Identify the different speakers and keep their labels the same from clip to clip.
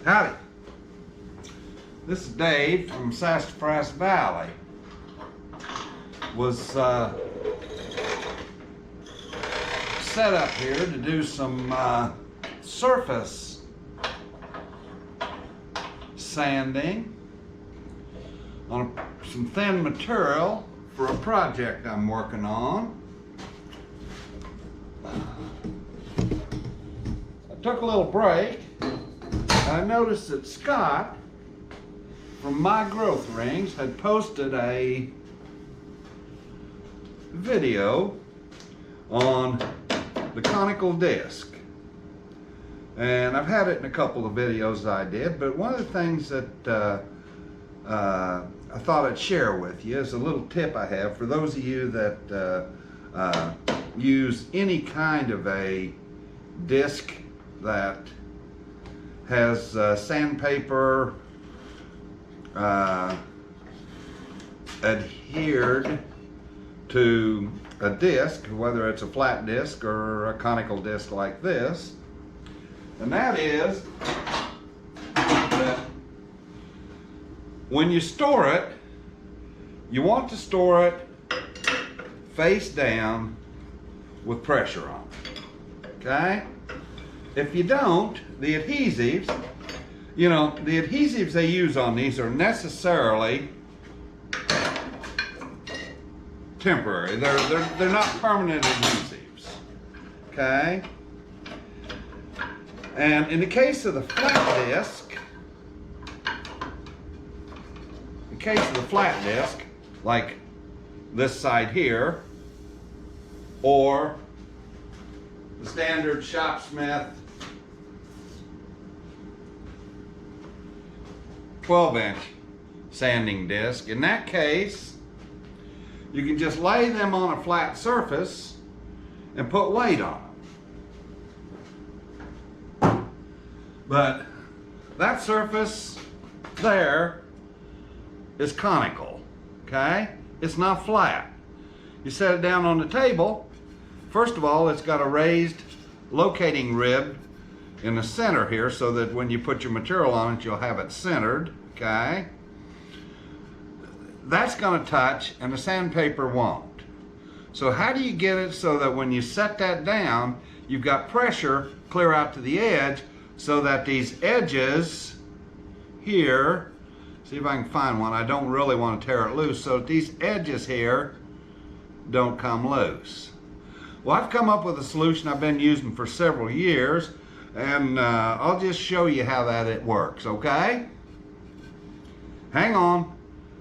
Speaker 1: Howdy. This is Dave from Sassafras Valley. Was set up here to do some surface sanding on some thin material for a project I'm working on. I took a little break. I noticed that Scott from My Growth Rings had posted a video on the conical disc, and I've had it in a couple of videos I did, but one of the things that I thought I'd share with you is a little tip I have for those of you that use any kind of a disc that has sandpaper adhered to a disc, whether it's a flat disc or a conical disc like this. And that is that when you store it, you want to store it face down with pressure on it, okay? If you don't, the adhesives, the adhesives they use on these are necessarily temporary. They're not permanent adhesives, okay? And in the case of the flat disc, like this side here, or the standard Shopsmith 12-inch sanding disc, in that case, you can just lay them on a flat surface and put weight on them. But that surface there is conical, okay? It's not flat. You set it down on the table. First of all, it's got a raised locating rib in the center here so that when you put your material on it, you'll have it centered, okay? That's gonna touch and the sandpaper won't. So how do you get it so that when you set that down, you've got pressure clear out to the edge so that these edges here, see if I can find one, I don't really want to tear it loose, so that these edges here don't come loose. Well, I've come up with a solution I've been using for several years, and I'll just show you how it works, okay? Hang on,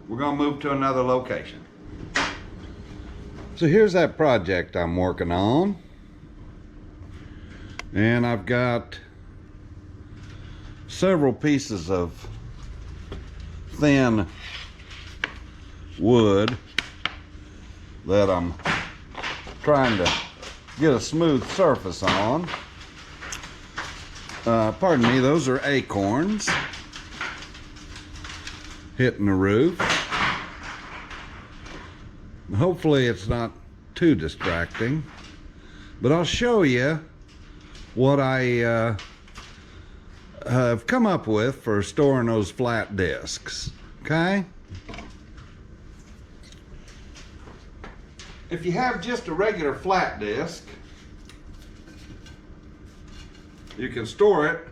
Speaker 1: we're gonna move to another location. So here's that project I'm working on, and I've got several pieces of thin wood that I'm trying to get a smooth surface on. Pardon me, those are acorns hitting the roof. Hopefully it's not too distracting, but I'll show you what I have come up with for storing those flat discs, okay? If you have just a regular flat disc, you can store it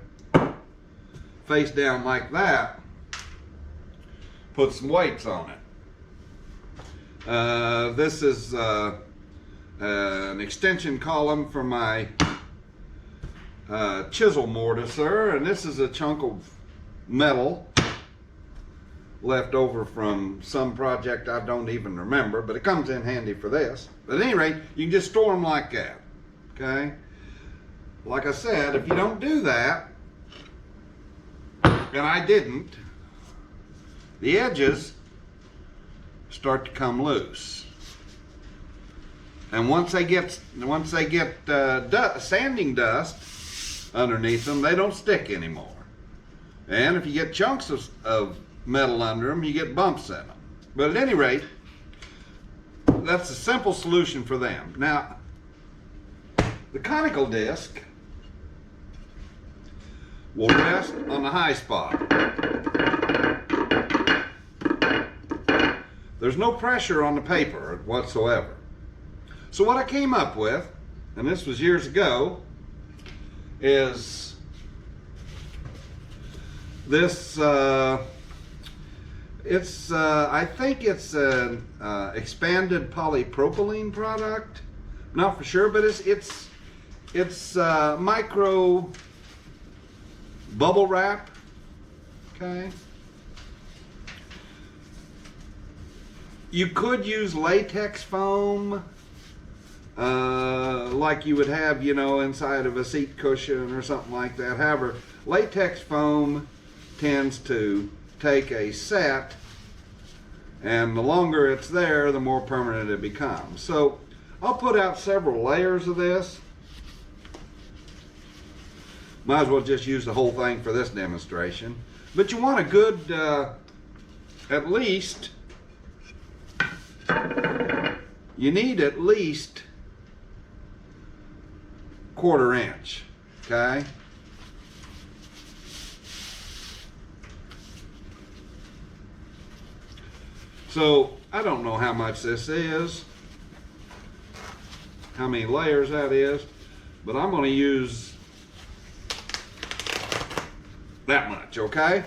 Speaker 1: face down like that, put some weights on it. This is an extension column for my chisel mortiser, and this is a chunk of metal left over from some project I don't even remember, but it comes in handy for this. But at any rate, you can just store them like that, okay? Like I said, if you don't do that, and I didn't, the edges start to come loose. And once they get sanding dust underneath them, they don't stick anymore. And if you get chunks of metal under them, you get bumps in them. But at any rate, that's a simple solution for them. Now, the conical disc will rest on the high spot. There's no pressure on the paper whatsoever. So what I came up with, and this was years ago, is this, I think it's an expanded polypropylene product. Not for sure, but it's micro bubble wrap, okay? You could use latex foam, like you would have, you know, inside of a seat cushion or something like that. However, latex foam tends to take a set, and the longer it's there, the more permanent it becomes. So I'll put out several layers of this. Might as well just use the whole thing for this demonstration. But you want a good, at least, you need at least 1/4 inch, okay? So I don't know how much this is, how many layers that is, but I'm going to use that much, okay?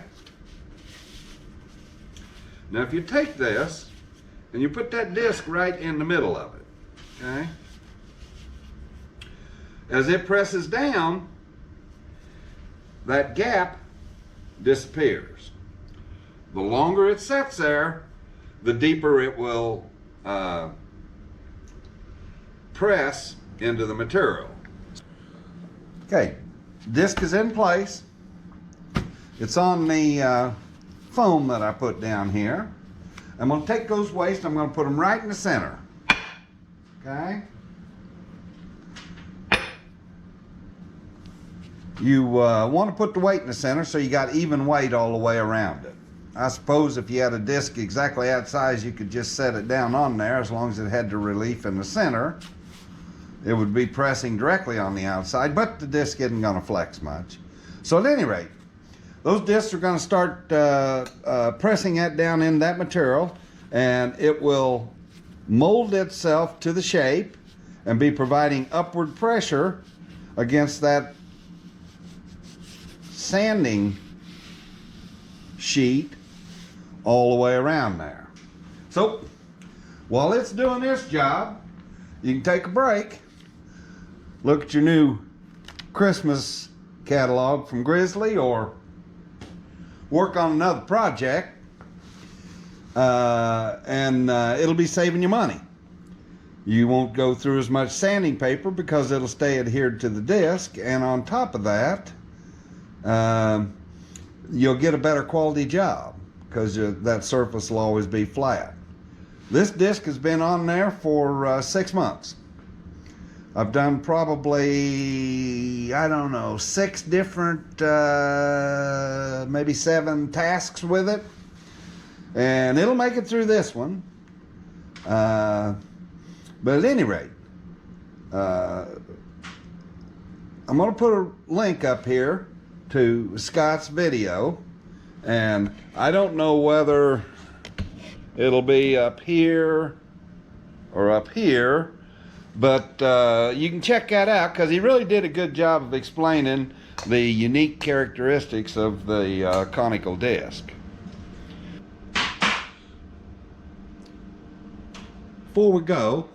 Speaker 1: Now if you take this and you put that disc right in the middle of it, okay? As it presses down, that gap disappears. The longer it sits there, the deeper it will press into the material. Okay, disc is in place. It's on the foam that I put down here. I'm going to take those weights, I'm going to put them right in the center. Okay? You want to put the weight in the center so you got even weight all the way around it. I suppose if you had a disc exactly that size, you could just set it down on there. As long as it had the relief in the center, it would be pressing directly on the outside, but the disc isn't going to flex much. So at any rate, those discs are going to start pressing that down in that material, and it will mold itself to the shape and be providing upward pressure against that sanding sheet all the way around there. So while it's doing this job, you can take a break, look at your new Christmas catalog from Grizzly, or work on another project, and it'll be saving you money. You won't go through as much sanding paper because it'll stay adhered to the disc, and on top of that, you'll get a better quality job because that surface will always be flat. This disc has been on there for 6 months. I've done probably, I don't know, 6 different, maybe 7 tasks with it, and it'll make it through this one. But at any rate, I'm going to put a link up here to Scott's video, and I don't know whether it'll be up here or up here, but you can check that out because he really did a good job of explaining the unique characteristics of the conical disc. Before we go,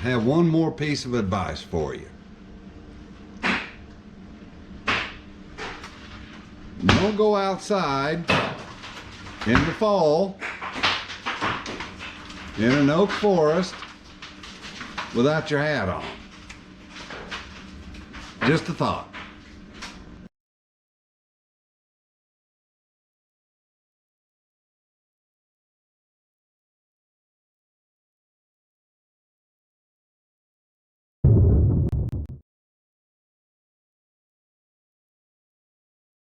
Speaker 1: I have one more piece of advice for you. Don't go outside in the fall in an oak forest without your hat on. Just a thought.